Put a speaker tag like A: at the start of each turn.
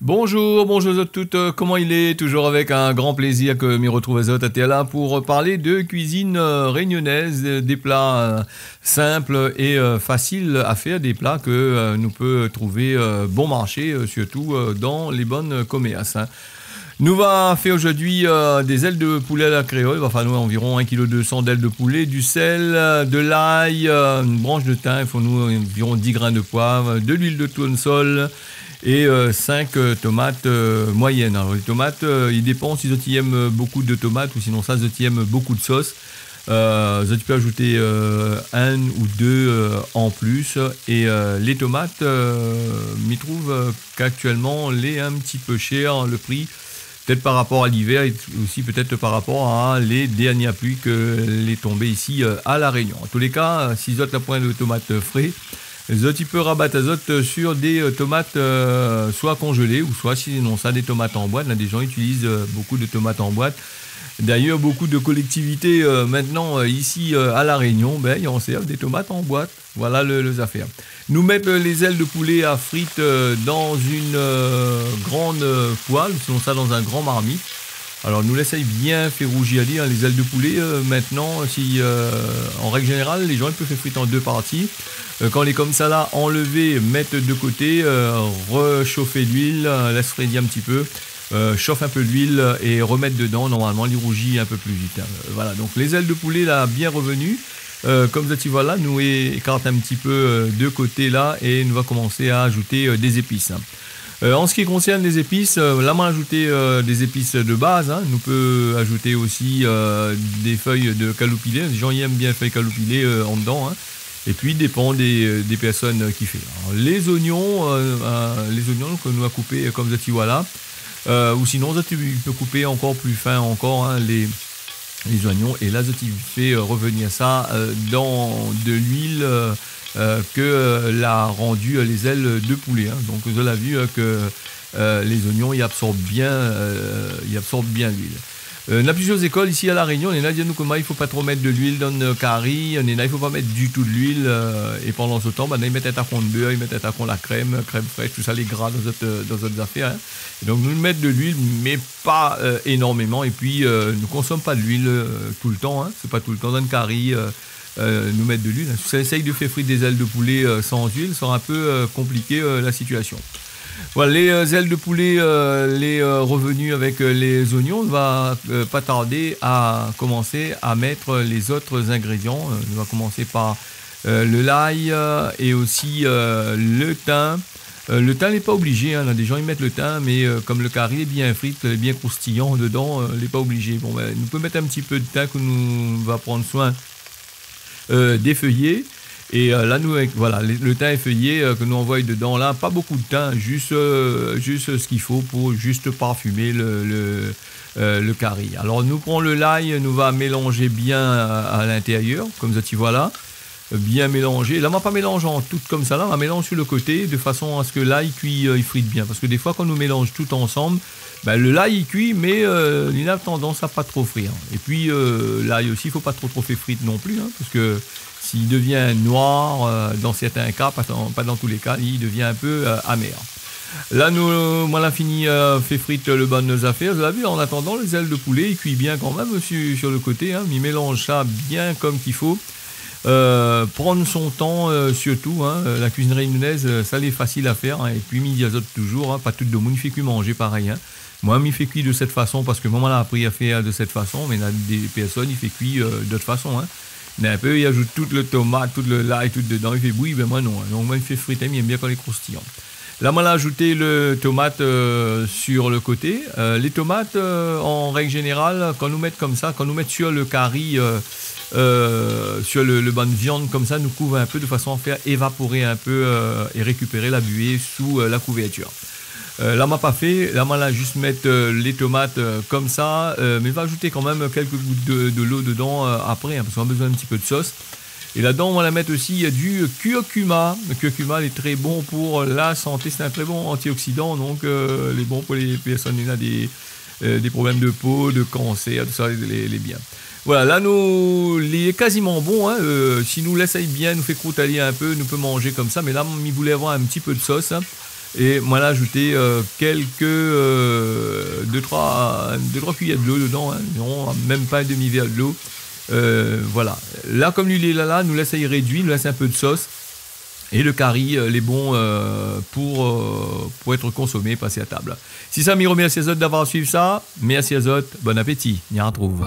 A: Bonjour, bonjour à toutes, comment il est? Toujours avec un grand plaisir que m'y retrouve à là pour parler de cuisine réunionnaise, des plats simples et faciles à faire, des plats que nous peut trouver bon marché, surtout dans les bonnes commerces, hein. Nous va faire aujourd'hui des ailes de poulet à la créole. Il va falloir environ 1,2 kg d'ailes de poulet, du sel, de l'ail, une branche de thym. Il faut nous environ 10 grains de poivre, de l'huile de tournesol et 5 tomates moyennes. Alors les tomates, il dépend si vous aiment beaucoup de tomates ou sinon ça, vous aiment beaucoup de sauce. Vous peux ajouter un ou deux en plus. Et les tomates, m'y trouve qu'actuellement, les un petit peu cher, le prix. Peut-être par rapport à l'hiver et aussi peut-être par rapport à les dernières pluies que les tombées ici à La Réunion. En tous les cas, si vous avez la pointe de tomates frais, vous peut rabattre azote sur des tomates soit congelées ou soit sinon ça des tomates en boîte. Là, des gens utilisent beaucoup de tomates en boîte. D'ailleurs, beaucoup de collectivités maintenant ici à La Réunion, ben, ils en servent des tomates en boîte. Voilà les affaires. Nous mettons les ailes de poulet à frites dans une grande poêle, sinon ça dans un grand marmite. Alors nous laissons bien faire rougir les ailes de poulet. Maintenant, si en règle générale, les gens ils peuvent faire frire en deux parties. Quand les comme ça là, enlever, mettre de côté, rechauffer l'huile, laisse refroidir un petit peu. Chauffe un peu d'huile et remettre dedans, normalement il rougit un peu plus vite, hein. Voilà, donc les ailes de poulet là bien revenues, comme ça voilà, nous écarte un petit peu de côté là et nous va commencer à ajouter des épices, hein. En ce qui concerne les épices, là on a ajouté des épices de base, hein. Nous peut ajouter aussi des feuilles de caloupilé, les gens y aiment bien les feuilles caloupilé en dedans, hein. Et puis dépend des personnes qui fait. Alors, les oignons que nous a coupés comme ça voilà. Ou sinon, tu peux couper encore plus fin encore, hein, les oignons. Et là, tu fais revenir ça dans de l'huile que l'a rendu les ailes de poulet, hein. Donc, vous avez vu que les oignons, ils absorbent bien l'huile. On a plusieurs écoles ici à La Réunion. Il y en a qui disent que il ne faut pas trop mettre de l'huile dans le curry. Il y en a il ne faut pas mettre du tout de l'huile. Et pendant ce temps, ils mettent un tacon de beurre, ils mettent un tacon de la crème fraîche, tout ça, les gras dans d'autres affaires, hein. Et donc nous mettons de l'huile, mais pas énormément. Et puis nous ne consommons pas de l'huile tout le temps, hein. C'est pas tout le temps dans le curry. Nous mettre de l'huile. Si on essaye de faire frire des ailes de poulet sans huile, ça sera un peu compliqué la situation. Voilà, les ailes de poulet, les revenus avec les oignons, on va pas tarder à commencer à mettre les autres ingrédients. On va commencer par le l'ail et aussi le thym. Le thym n'est pas obligé, hein. Là, des gens ils mettent le thym, mais comme le curry est bien frit, bien croustillant dedans, il n'est pas obligé. Bon, ben, nous peut mettre un petit peu de thym que nous va prendre soin d'effeuiller. Et là, nous, voilà, le thym effeuillé que nous envoyons dedans, là, pas beaucoup de thym, juste ce qu'il faut pour juste parfumer le curry. Alors, nous prenons le l'ail, nous va mélanger bien à l'intérieur, comme ça, tu vois là, bien mélanger. Là, on va pas mélanger en tout comme ça, là, on va mélanger sur le côté, de façon à ce que l'ail cuit, il frite bien. Parce que des fois, quand nous mélange tout ensemble, ben, le l'ail il cuit, mais il a tendance à pas trop frire. Et puis, l'ail aussi, il faut pas trop faire frite non plus, hein, parce que s'il devient noir, dans certains cas, pas dans tous les cas, il devient un peu amer. Là, moi, là, fini, fait frite le bon de nos affaires. Vous avez vu, en attendant, les ailes de poulet, il cuit bien quand même sur le côté, hein. Il mélange ça bien comme qu'il faut. Prendre son temps, surtout, hein. La cuisine réunionnaise, ça, c'est facile à faire, hein. Et puis, midi azote toujours, hein. Pas tout le monde il fait cuire manger pareil, hein. Moi, il fait cuire de cette façon parce que maman l'a appris à faire de cette façon, mais il y a des personnes, il fait cuire d'autre façon, hein. Mais un peu, il ajoute toute le tomate, tout le l'ail, tout dedans. Il fait bouillir, ben moi non, hein. Donc moi, il fait friter, mais il aime bien quand il est croustillant. Là, moi, j'ai ajouté le tomate sur le côté. Les tomates, en règle générale, quand nous mettons comme ça, quand nous mettons sur le curry, sur le banc de viande comme ça, nous couvre un peu de façon à faire évaporer un peu et récupérer la buée sous la couverture. Là, m'a pas fait. Là, m'a juste mettre les tomates comme ça, mais va ajouter quand même quelques gouttes de l'eau dedans après, hein, parce qu'on a besoin d'un petit peu de sauce. Et là-dedans, on va la mettre aussi du curcuma. Le curcuma est très bon pour la santé, c'est un très bon antioxydant, donc il est bon pour les personnes qui ont des problèmes de peau, de cancer, tout ça, les bien. Voilà, là, nous, il est quasiment bon, hein. Si nous l'essaye bien, nous fait croûter un peu, nous peut manger comme ça, mais là, il voulait avoir un petit peu de sauce, hein. Et moi, là, ajouter quelques 2-3 cuillères d'eau dedans, hein, non, même pas un demi-verre d'eau. Voilà. Là, comme l'huile est là, nous laisse y réduire, nous laisse un peu de sauce. Et le curry, les bons pour être consommé, passer à table. Si ça m'y remercie d'avoir suivi ça, merci à bon appétit, on y retrouve.